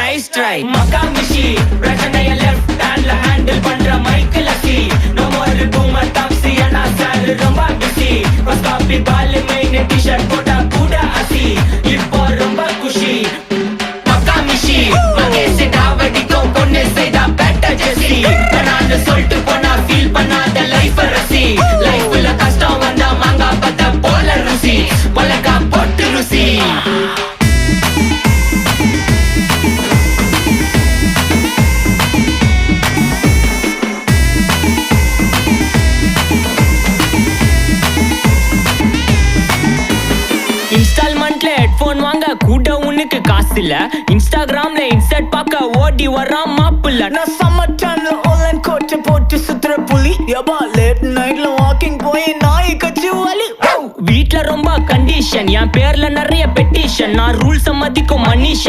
nice try. Makamishi பிரச்சனைய left handல handle பண்ற Michael அசி. No more boomer taxi and sir ரொம்ப busy. First copy ball main t-shirt போட்டா கூட அசி. இப்போ ரொம்ப குஷி. Makamishi மகேஷ் டாவடிக்கும் பொண்ணு செய்தா better ஜெசி. நான் சொல்லிட்டு போனா feel பண்ணாத life ரசி. லைஃப்ல கஷ்டம் வந்தா மாங்கா பத்த போல ருசி. மலக்கா போட்டு ருசி. இன்ஸ்டால்மெண்ட்ல ஹெட்போன் வாங்க கூட உனக்கு காசு இல்ல. இன்ஸ்டாகிராம்ல இன்ஸ்டன்ட் பார்க்க ஓடி வரான் மாப்பிள்ள. நான் சம்மர் டைம்ல ஆன்லைன் கோட் போட்டு சுத்துற புலி. யபா லேட் நைட்ல வாக்கிங் போய் நாய் கச்சி வலி. வீட்ல ரொம்ப கண்டிஷன், என் பேர்ல நிறைய பெட்டிஷன். நான் ரூல்ஸ் மதிக்கும் மனுஷன்.